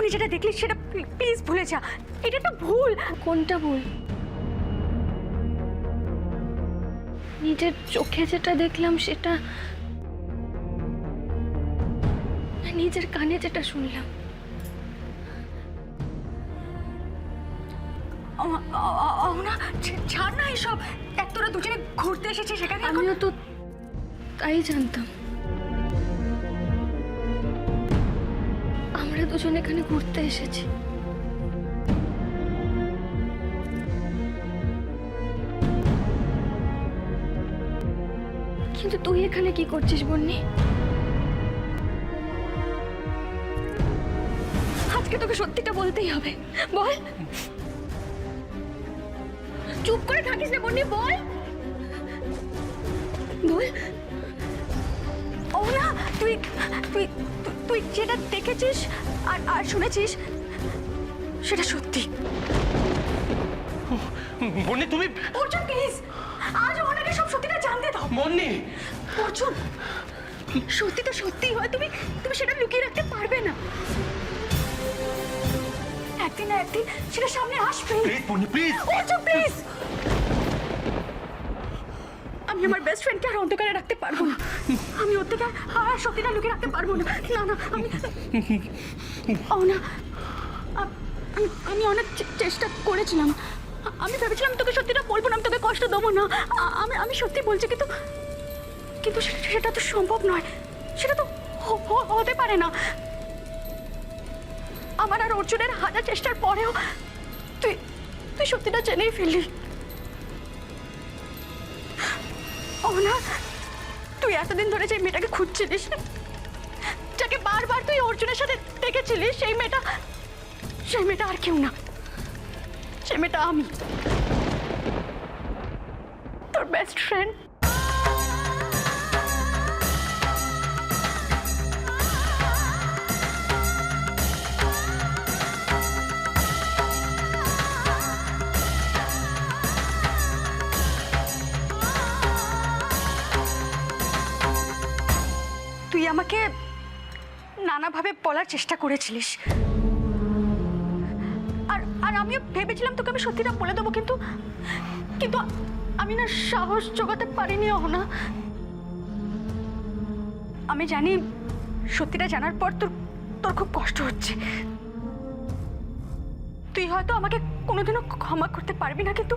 এক্ষুনি যেটা দেখলি সেটা প্লিজ ভুলে যা। এটা একটা ভুল। কোনটা ভুল? নিজের চোখে যেটা দেখলাম সেটা, নিজের কানে যেটা শুনলাম। না ছাড় না এসব। এক তোরা দুজনে ঘুরতে এসেছে সেখানে। আমিও তো তাই জানতাম। আমরা দুজন এখানে ঘুরতে এসেছি। কিন্তু তুই এখানে কি করছিস বন্নি? আজকে তোকে সত্যিটা বলতেই হবে, বল। চুপ করে থাকিস না বন্নি, বল বল। না তুই তুই তুই যেটা দেখেছিস আর শুনেছিস সেটা সত্যি। বন্নি তুমি অর্জুন প্লিজ, আজ ওনাকে সব সত্যিটা জানতে দাও। বন্নি অর্জুন, সত্যি তো সত্যি হয়, তুমি তুমি সেটা লুকিয়ে রাখতে পারবে না। একদিন না একদিন সেটা সামনে আসবে। প্লিজ বন্নি প্লিজ। অর্জুন প্লিজ, আমি আমার বেস্ট ফ্রেন্ডকে আর অন্ধকারে রাখতে পারবো না। আমি ওর থেকে আর সত্যিটা লুকিয়ে রাখতে পারবো না। না না আমি না, আমি অনেক চেষ্টা করেছিলাম। আমি ভেবেছিলাম তোকে সত্যিটা বলবো না, আমি তোকে কষ্ট দেবো না। আমি সত্যি বলছি, কিন্তু কিন্তু সেটা তো সম্ভব নয়। সেটা তো হতে পারে না। আমার আর অর্জুনের হাজার চেষ্টার পরেও তুই তুই সত্যিটা জেনেই ফেললি। না, তুই এতদিন ধরে যে মেয়েটাকে খুঁজছিলিস, যাকে বারবার তুই অর্জুনের সাথে দেখেছিলিস, সেই মেয়েটা আর কেউ না। সেই মেয়েটা আমি, তোর বেস্ট ফ্রেন্ড। তুই আমাকে নানাভাবে বলার চেষ্টা করেছিলিস, আর আর আমিও ভেবেছিলাম তোকে আমি সত্যিটা বলে দেবো, কিন্তু কিন্তু আমি না সাহস জোগাতে পারিনি। না, আমি জানি সত্যিটা জানার পর তোর তোর খুব কষ্ট হচ্ছে। তুই হয়তো আমাকে কোনোদিনও ক্ষমা করতে পারবি না, কিন্তু